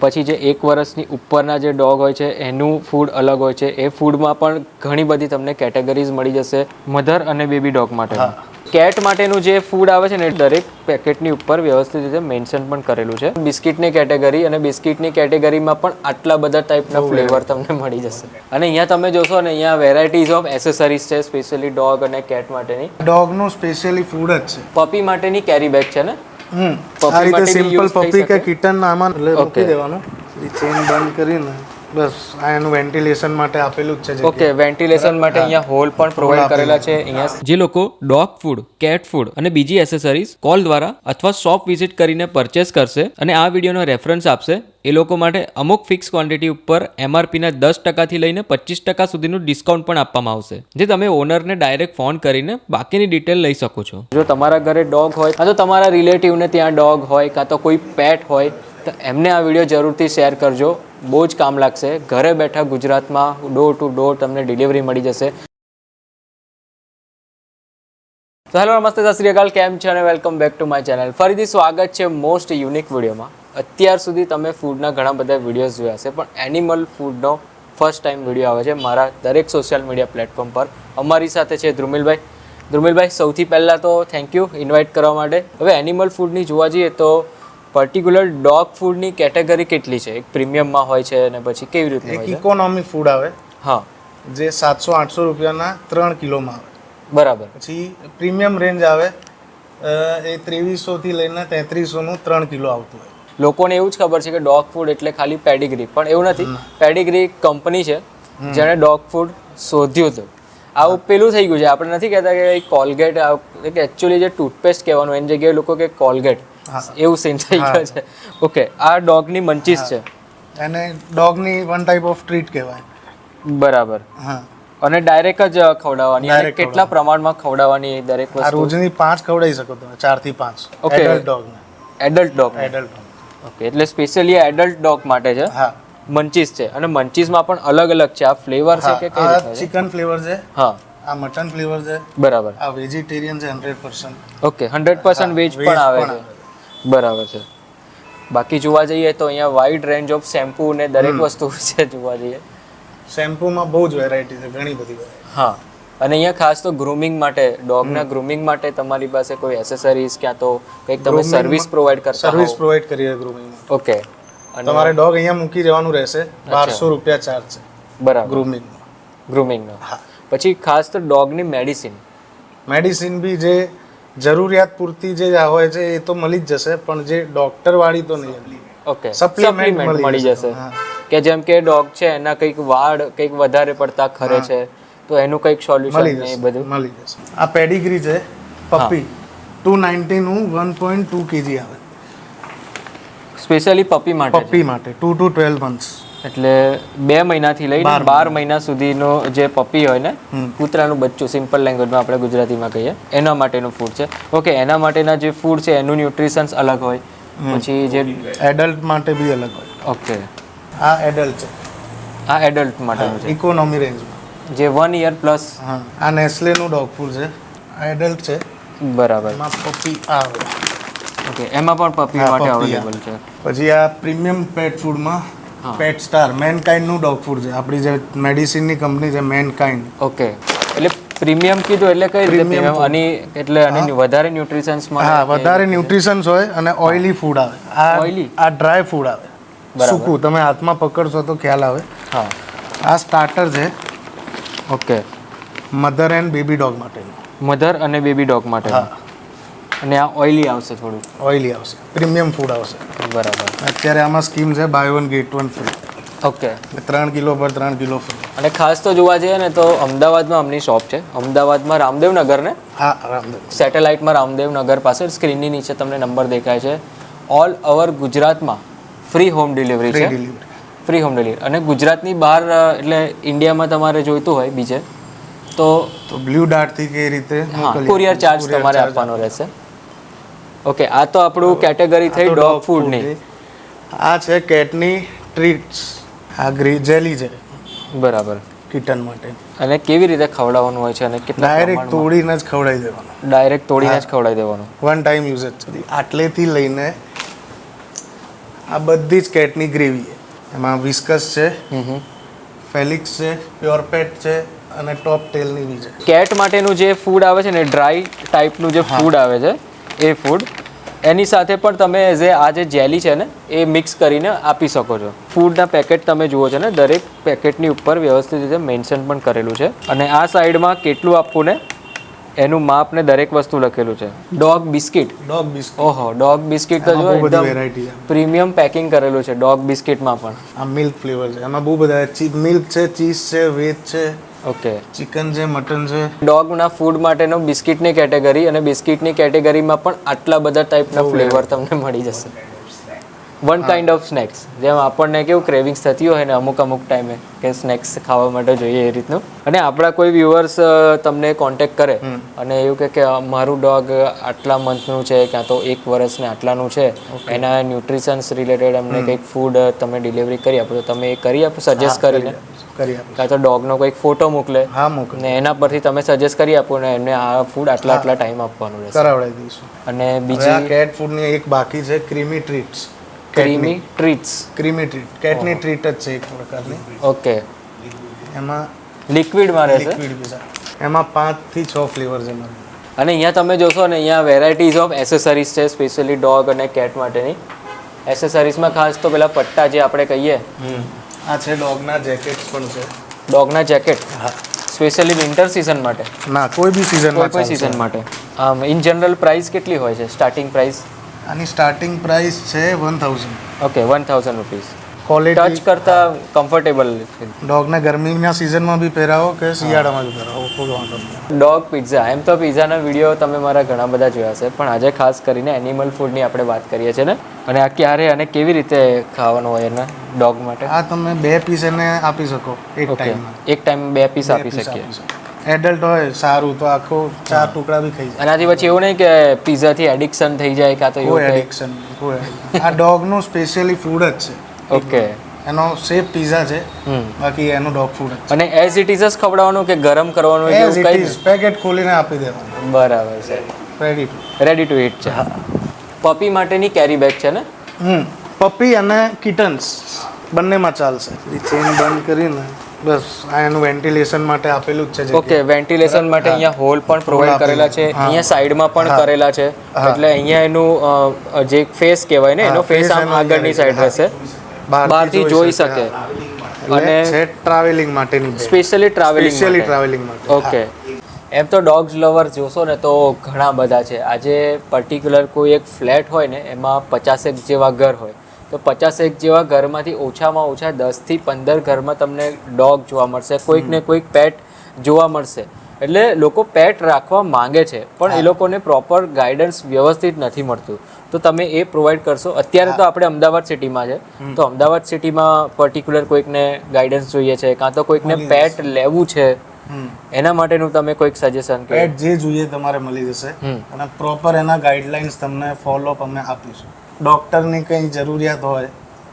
પછી જે 1 વર્ષની ઉપરના જે ડોગ હોય છે એનું ફૂડ અલગ હોય છે. એ ફૂડમાં પણ ઘણી બધી તમને કેટેગરીઝ મળી જશે મધર અને બેબી ડોગ માટે. કેટ માટેનું જે ફૂડ આવે છે ને દરેક પેકેટની ઉપર વ્યવસ્થિત રીતે મેન્શન પણ કરેલું છે. બિસ્કિટની કેટેગરી અને બિસ્કિટની કેટેગરીમાં પણ આટલા બધા ટાઈપના ફ્લેવર તમને મળી જશે. અને અહીંયા તમે જોશો ને અહીંયા વેરાયટીઝ ઓફ એસેસરીઝ છે સ્પેશિયલી ડોગ અને કેટ માટેની. ડોગનું સ્પેશિયલી ફૂડ જ છે. પપી માટેની કેરી બેગ છે ને. આ રીતે સિમ્પલ પપી કે કિટન આમાં મૂકી દેવાનું. ચેન બંધ કરીને બસ આ એનું વેન્ટિલેશન માટે આપેલું જ છે. ઓકે, વેન્ટિલેશન માટે અહીંયા હોલ પણ પ્રોવાઈડ કરેલા છે. અહીંયા જે લોકો ડોગ ફૂડ, કેટ ફૂડ અને બીજી એસેસરીઝ કોલ દ્વારા અથવા શોપ વિઝિટ કરીને પરચેસ કરશે અને આ વિડીયોનો રેફરન્સ આપશે એ લોકો માટે અમુક ફિક્સ ક્વોન્ટિટી ઉપર એમઆરપીના 10%થી લઈને 25% સુધીનું ડિસ્કાઉન્ટ પણ આપવામાં આવશે, જે તમે ઓનરને ડાયરેક્ટ ફોન કરીને બાકીની ડિટેલ લઈ શકો છો. જો તમારા ઘરે ડોગ હોય કાં તો તમારા રિલેટિવને ત્યાં ડોગ હોય કાં તો કોઈ પેટ હોય તો એમને આ વિડીયો જરૂરથી શેર કરજો. બહુ જ કામ લાગશે. ઘરે બેઠા ગુજરાતમાં ડોર ટુ ડોર તમને ડિલિવરી મળી જશે. તો હેલો, નમસ્તે, સત શ્રી અકાલ, કેમ છે અને welcome back to my channel. ફરીથી સ્વાગત છે મોસ્ટ યુનિક વિડીયોમાં. અત્યાર સુધી તમે ફૂડના ઘણા બધા વિડીયોઝ જોયા છે, પણ એનિમલ ફૂડનો ફર્સ્ટ ટાઈમ વિડીયો આવે છે મારા દરેક સોશિયલ મીડિયા પ્લેટફોર્મ પર. અમારી સાથે છે ધ્રુમિલભાઈ. ધ્રુમિલભાઈ, સૌથી પહેલાં તો થેન્ક યુ ઇન્વાઇટ કરવા માટે. હવે એનિમલ ફૂડની જોવા જઈએ તો પર્ટિક્યુલર ડોગ ફૂડની કેટેગરી કેટલી છે? એક પ્રીમિયમમાં હોય છે અને પછી કેવી રીતે હોય છે? ઇકોનોમી ફૂડ આવે, હા, જે 700-800 રૂપિયાના 3 કિલોમાં આવે. બરાબર. પછી પ્રીમિયમ રેન્જ આવે, એ 2300 થી લઈને 3300 નું 3 કિલો આવતું હોય. લોકોને એવું જ ખબર છે કે ડોગ ફૂડ એટલે ખાલી પેડિગ્રી, પણ એવું નથી. પેડિગ્રી કંપની છે જેણે ડોગ ફૂડ શોધ્યું હતું. આવું પેલું થઈ ગયું છે. આપણે નથી કહેતા કે કોલગેટ, એકચ્યુઅલી જે ટૂથપેસ્ટ કહેવાનું એની જગ્યાએ લોકો કે કોલગેટ, એવું સીન થઈ ગયો છે. ઓકે, આ ડોગની મંચીસ છે. એને ડોગની વન ટાઈપ ઓફ ટ્રીટ કહેવાય. બરાબર. હા, અને ડાયરેક્ટ જ ખવડાવવાની. અને કેટલા પ્રમાણમાં ખવડાવવાની દરેક વસ્તુ? આ રોજની 5 ખવડાવી શકો તમે, 4 થી 5. ઓકે, એડલ્ટ ડોગને. Adult dog. Adult dog. Okay, એટલે સ્પેશિયલી એડલ્ટ ડોગ માટે છે. હા, મંચીસ છે. અને મંચીસમાં પણ અલગ અલગ છે. આ ફ્લેવર છે કે કઈ રીતે? ચિકન ફ્લેવર છે. હા, આ મટન ફ્લેવર છે. બરાબર. આ વેજીટેરિયન છે 100%. ઓકે, 100% વેજ પણ આવે છે. બરાબર છે. બાકી જોવા જઈએ તો અહીંયા વાઇડ રેન્જ ઓફ શેમ્પૂ ને દરેક વસ્તુ છે જોવા જઈએ. શેમ્પૂમાં બહુ જ વેરાયટી છે, ઘણી બધી વેરાયટી. હા, અને અહીંયા ખાસ તો ગ્રૂમિંગ માટે, ડોગના ગ્રૂમિંગ માટે તમારી પાસે કોઈ એસેસરીઝ ક્યાં તો કંઈક તમે સર્વિસ પ્રોવાઈડ કરતા સર્વિસ પ્રોવાઈડ કરીએ ગ્રૂમિંગમાં. ઓકે, અને તમારે ડોગ અહીંયા મૂકી જવાનું રહેશે. 1200 રૂપિયા ચાર્જ છે. બરાબર. ગ્રૂમિંગનો. હા. પછી ખાસ તો ડોગની મેડિસિન બી જે જરૂરિયાત પૂરતી જે હોય છે એ તો મળી જ જશે, પણ જે ડોક્ટર વાળી તો નહીં. ઓકે, સપ્લિમેન્ટ મળી જશે. કે જેમ કે ડોગ છે એના કંઈક વાળ કંઈક વધારે પડતા ખરે છે તો એનું કંઈક સોલ્યુશન એ બધું મળી જશે. આ પેડિગ્રી છે પપ્પી, 290 નું 1.2 kg આવે. સ્પેશિયલી પપ્પી માટે 2 to 12 months. એટલે 2 મહિનાથી લઈને 12 મહિના સુધીનો જે પપ્પી હોય ને, કૂતરાનું બચ્ચું, સિમ્પલ લેંગ્વેજમાં આપણે ગુજરાતીમાં કહીએ, એના માટેનું ફૂડ છે. ઓકે, એના માટેના જે ફૂડ છે એનું ન્યુટ્રિશન્સ અલગ હોય. પછી જે એડલ્ટ માટે બી અલગ હોય. ઓકે, આ એડલ્ટ છે. આ એડલ્ટ માટેનું છે, ઇકોનોમી રેન્જમાં, જે 1 year પ્લસ. હા, આ નેસ્લે નું ડોગ ફૂડ છે. આ એડલ્ટ છે. બરાબર. એમાં પપ્પી આવે. ઓકે, એમાં પણ પપ્પી માટે અવેલેબલ છે. પછી આ પ્રીમિયમ પેટ ફૂડમાં પેટ સ્ટાર મેનકાઇન્ડ નું ડોગ ફૂડ છે. આપણી જે મેડિસિનની કંપની છે મેનકાઇન્ડ. ઓકે, એટલે પ્રીમિયમ કીધું એટલે કઈ રીતે પ્રીમિયમ? આની એટલે આની વધારે ન્યુટ્રિશન્સ મળે? હા, વધારે ન્યુટ્રિશન્સ હોય અને ઓઇલી ફૂડ આવે. આ ડ્રાય ફૂડ આવે, સૂકું. તમે હાથમાં પકડશો તો ખ્યાલ આવે. હા, આ સ્ટાર્ટર છે. Okay, mother and baby dog માટે. મધર અને બેબી ડોગ માટે. અને આ ઓઇલી આવશે, થોડું ઓઇલી આવશે, પ્રીમિયમ ફૂડ આવશે. બરાબર. અત્યારે આમાં સ્કીમ છે buy 1 get 1 free. Okay, 3 kilo પર 3 કિલો ફ્રી. અને ખાસ તો જોવા જઈએ ને તો અમદાવાદમાં અમની શોપ છે. અમદાવાદમાં રામદેવનગર ને? હા, રામદેવ સેટેલાઇટમાં રામદેવનગર પાસે. સ્ક્રીનની નીચે તમને નંબર દેખાય છે. ઓલ ઓવર ગુજરાતમાં ફ્રી હોમ ડિલિવરી છે. Free home delivery. અને ગુજરાતની બહાર એટલે ઇન્ડિયામાં તમારે જોઈતું હોય બીજે તો બ્લુ ડાર્ટ થી કઈ રીતે કુરિયર ચાર્જ તમારે આપવાનો રહેશે. ઓકે, આ તો આપણું કેટેગરી થઈ ડોગ ફૂડની. આ છે કેટની ટ્રીટ્સ. આ જેલી છે. બરાબર. કિટન માટે. અને કેવી રીતે ખવડાવવાનું હોય છે અને કેટલા? ડાયરેક્ટ તોડીને જ ખવડાવી દેવાનું. ડાયરેક્ટ તોડીને જ ખવડાવી દેવાનું. વન ટાઈમ યુઝ જ છે. આટલેથી લઈને આ બધી જ કેટની ગ્રેવી છે. એમાં વિસ્કસ છે, ફેલિક્સ છે, પ્યોર પેટ છે અને ટોપ ટેલની બી છે. કેટ માટેનું જે ફૂડ આવે છે ને ડ્રાય ટાઈપનું જે ફૂડ આવે છે એ ફૂડ એની સાથે પણ તમે એઝ એ આ જે જેલી છે ને એ મિક્સ કરીને આપી શકો છો. ફૂડના પેકેટ તમે જુઓ છો ને દરેક પેકેટની ઉપર વ્યવસ્થિત રીતે મેન્શન પણ કરેલું છે અને આ સાઈડમાં કેટલું આપવું ને એનું માપ ને દરેક વસ્તુ લખેલું છે. ડોગ બિસ્કિટ, ઓહો ડોગ બિસ્કિટ તો જો એકદમ વેરાયટી છે. પ્રીમિયમ પેકિંગ કરેલું છે ડોગ બિસ્કિટમાં પણ. આ મિલ્ક ફ્લેવર છે, એમાં બહુ બધા મિલ્ક છે, ચીઝ છે, વેજ છે, ઓકે, ચિકન છે, મટન છે. ડોગના ફૂડ માટેનો બિસ્કિટની કેટેગરી અને બિસ્કિટની કેટેગરીમાં પણ આટલા બધા ટાઈપના ફ્લેવર તમને મળી જશે. વન કાઇન્ડ ઓફ સ્નેક્સ, જેમ આપણને કેવું ક્રેવિંગ્સ થતી હોય ને અમુક ટાઈમે કે સ્નેક્સ ખાવા માટે જોઈએ એ રીતનું. અને આપણા કોઈ વ્યુઅર્સ તમને કોન્ટેક્ટ કરે અને એવું કે મારું ડોગ આટલા મંથનું છે ક્યાં તો 1 વર્ષ ને આટલાનું છે, એના ન્યુટ્રિશન્સ રિલેટેડ અમને કંઈક ફૂડ તમે ડિલિવરી કરી આપો તો તમે એ કરી આપો સજેસ્ટ કરીને? કાં તો ડોગનો કોઈક ફોટો મોકલે ને એના પરથી તમે સજેસ્ટ કરી આપો ને એમને આ ફૂડ આટલા ટાઈમ આપવાનું રહેશે, કરાવડાવી દઈશું. અને બીજી કેટ ફૂડની એક બાકી છે, creamy treats. Creamy treats, creamy treat કેટની ટ્રીટ જ છે એક પ્રકારની. ઓકે, એમાં લિક્વિડમાં રહેશે. એમાં 5 થી 6 ફ્લેવર છે મારે. અને અહીંયા તમે જોશો ને અહીંયા વેરાયટીઝ ઓફ એસેસરીઝ છે સ્પેશિયલી ડોગ અને કેટ માટેની. એસેસરીઝમાં ખાસ તો પેલા પટ્ટા જે આપણે કહીએ, આ છે ડોગના જેકેટ્સ પણ છે. ડોગના જેકેટ સ્પેશિયલી વિન્ટર સિઝન માટે? ના, કોઈ બી સિઝનમાં, કોઈ સિઝન માટે. ઇન જનરલ પ્રાઇસ કેટલી હોય છે સ્ટાર્ટિંગ પ્રાઇસ? આની સ્ટાર્ટિંગ પ્રાઇસ છે 1000. Okay, 1000 rupees. ક્વોલિટી ટચ કરતા કમ્ફર્ટેબલ છે. ડોગને ગરમીના સિઝનમાં બી પહેરાવો કે શિયાળામાં બી પહેરાવો, કોઈ વાંધો નહીં. ડોગ પિઝા, એમ તો પિઝાના વિડીયો તમે મારા ઘણા બધા જોયા છે, પણ આજે ખાસ કરીને એનિમલ ફૂડની આપણે વાત કરીએ છીએ ને. અને આ ક્યારે અને કેવી રીતે ખાવાનું હોય એને ડોગ માટે? આ તમે 2 પીસ એને આપી શકો એક ટાઈમમાં. એક ટાઈમ 2 પીસ આપી શકીએ. એડલ્ટ હોય સારું તો આખો 4 ટુકડા બી ખાઈ જાય. આનાથી પછી એવું નહીં કે પિઝાથી એડિક્શન થઈ જાય કાં તો કોઈ એડિક્શન કોઈ. આ ડોગનું સ્પેશિયલી ફૂડ જ છે. ઓકે, એનો શેપ પિઝા છે, બાકી એનું ડોગ ફૂડ જ. અને એઝ ઇટ ઇઝ જ ખવડાવવાનું કે ગરમ કરવાનું એવું કંઈ? પેકેટ ખોલીને આપી દેવાનું. બરાબર છે, રેડી ટુ ઈટ છે. પપી માટેની કેરી બેગ છે ને? પપી અને કિટન્સ બંનેમાં ચાલશે. ચેન બંધ કરીને બસ આ એનું વેન્ટિલેશન માટે આપેલું જ છે. ઓકે, વેન્ટિલેશન માટે અહીંયા હોલ પણ પ્રોવાઈડ કરેલા છે, અહીંયા સાઈડમાં પણ કરેલા છે, એટલે અહીંયા એનું જે ફેસ કહેવાય ને એનો ફેસ આમ આગળની સાઈડ રહેશે, બહારથી જોઈ શકે. અને છે ટ્રાવેલિંગ માટેની, સ્પેશિયલી ટ્રાવેલિંગ માટે. ઓકે, એમ તો ડોગ્સ લવર જોશો ને તો ઘણા બધા છે. આજે પર્ટિક્યુલર કોઈ એક ફ્લેટ હોય ને એમાં 50 જેવા ઘર હોય, તો 50 જેવા ઘરમાંથી ઓછામાં ઓછા 10 થી 15 ઘરમાં તમને ડોગ જોવા મળશે, કોઈક ને કોઈક પેટ જોવા મળશે. એટલે લોકો પેટ રાખવા માંગે છે પણ એ લોકોને પ્રોપર ગાઈડન્સ વ્યવસ્થિત નથી મળતું, તો તમે એ પ્રોવાઈડ કરશો. અત્યારે તો આપણે અમદાવાદ સિટીમાં છે, તો અમદાવાદ સિટીમાં પર્ટિક્યુલર કોઈકને ગાઈડન્સ જોઈએ છે કાં તો કોઈકને પેટ લેવું છે, એના માટેનું તમે કોઈક સજેશન કે પેટ જે જોઈએ તમારે મળી જશે અને પ્રોપર એના ગાઈડલાઇન્સ તમને ફોલોઅપ અમે આપીશું. ડોક્ટરની કંઈ જરૂરિયાત હોય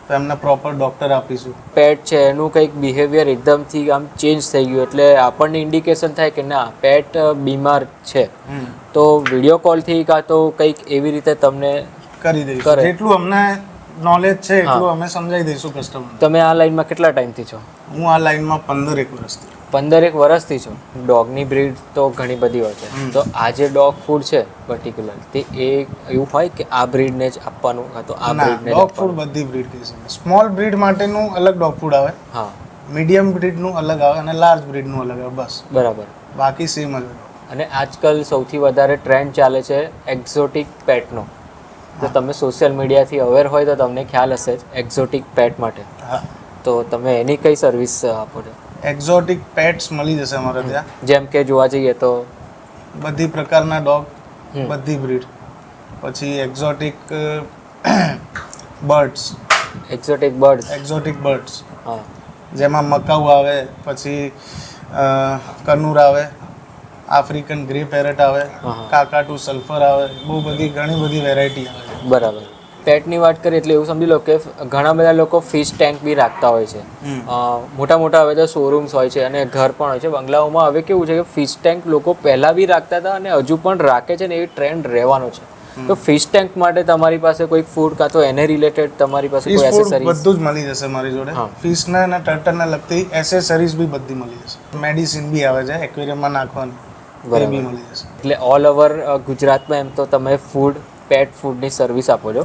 તો એમને પ્રોપર ડોક્ટર આપીશું. પેટ છે એનું કંઈક બિહેવિયર એકદમથી આમ ચેન્જ થઈ ગયું એટલે આપણને ઇન્ડિકેશન થાય કે ના પેટ બીમાર છે, તો વિડીયો કોલથી કાં તો કંઈક એવી રીતે તમને કરી દઈશું. જેટલું અમને નોલેજ છે એટલું અમે સમજાવી દઈશું કસ્ટમર. તમે આ લાઈનમાં કેટલા ટાઈમથી છો? હું આ લાઈનમાં 15 વર્ષથી. 15 વર્ષથી છો. ડોગની બ્રીડ તો ઘણી બધી હોય છે, તો આ જે ડોગ ફૂડ છે પર્ટિક્યુલર તે એવું હોય કે આ બ્રીડને જ આપવાનું કાં તો આ બ્રીડને? ડોગ ફૂડ બધી બ્રીડ કહી શકે. સ્મોલ બ્રીડ માટેનું અલગ ડોગ ફૂડ આવે, હા, મીડિયમ બ્રીડનું અલગ આવે અને લાર્જ બ્રીડનું અલગ આવે, બસ. બરાબર, બાકી સેમ જ. અને આજકાલ સૌથી વધારે ટ્રેન્ડ ચાલે છે એક્ઝોટિક પેટનો. તો તમે સોશિયલ મીડિયાથી અવેર હોય તો તમને ખ્યાલ હશે જ એક્ઝોટિક પેટ માટે. તો તમે એની કઈ સર્વિસ આપો છો? એક્ઝોટિક પેટ્સ મળી જશે અમારે ત્યાં. જેમ કે જોવા જઈએ તો બધી પ્રકારના ડોગ, બધી બ્રીડ. પછી એક્ઝોટિક બર્ડ્સ. એક્ઝોટિક બર્ડ્સ હા, જેમાં મકાઉ આવે, પછી કનુર આવે, આફ્રિકન ગ્રે પેરેટ આવે, કાકાટુ સલ્ફર આવે, બહુ બધી ઘણી બધી વેરાયટી આવે. બરાબર. પેટની વાત કરીએ એટલે એવું સમજી લો કે ઘણા બધા લોકો ફિશ ટેન્ક બી રાખતા હોય છે. મોટા મોટા હવે તો શોરૂમ્સ હોય છે અને ઘર પણ હોય છે. બંગલાઓમાં હવે કેવું છે કે ફિશ ટેન્ક લોકો પહેલાં બી રાખતા હતા અને હજુ પણ રાખે છે ને એ ટ્રેન્ડ રહેવાનો છે. તો ફિશ ટેન્ક માટે તમારી પાસે કોઈ ફૂડ કાં તો એને રિલેટેડ તમારી પાસે કોઈ ફિશ ફૂડ એસેસરીઝ? બધું જ મળી જશે મારી જોડે. ફિશને અને ટર્ટલને લગતી એસેસરીઝ બી બધી મળી જશે. મેડિસિન બી આવે છે એક્વેરિયમમાં નાખવાની, એ બી મળી જશે. એટલે ઓલ ઓવર ગુજરાતમાં એમ તો તમે ફૂડ પેટ ફૂડની સર્વિસ આપો છો.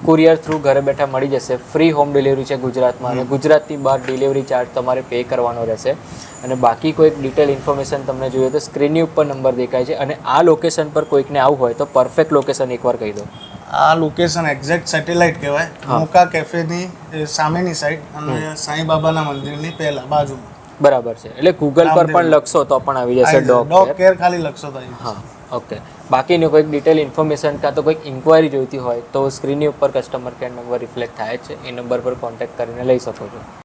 કુરિયર થ્રુ ઘરે બેઠા મળી જશે. ફ્રી હોમ ડિલિવરી છે ગુજરાતમાં, અને ગુજરાતની બહાર ડિલિવરી ચાર્જ તમારે પે કરવાનો રહેશે. અને બાકી કોઈક ડિટેલ ઇન્ફોર્મેશન તમને જોઈએ તો સ્ક્રીનની ઉપર નંબર દેખાય છે. અને આ લોકેશન પર કોઈકને આવવું હોય તો પરફેક્ટ લોકેશન એકવાર કહી દો. આ લોકેશન એક્ઝેક્ટ સેટેલાઇટ કહેવાય. મોકા કેફેની સામેની સાઈડ અને સાંઈ બાબાના મંદિરની પહેલા બાજુમાં. બરાબર છે. એટલે ગૂગલ પર પણ લખશો તો પણ આવી જશે ડોગ કેર ખાલી લખશો તો હા, ઓકે. બાકીની કોઈક ડિટેલ ઇન્ફોર્મેશન કાં તો કોઈક ઇન્ક્વાયરી જોઈતી હોય તો સ્ક્રીનની ઉપર કસ્ટમર કેર નંબર રિફ્લેક્ટ થાય છે, એ નંબર પર કોન્ટેક્ટ કરીને લઈ શકો છો.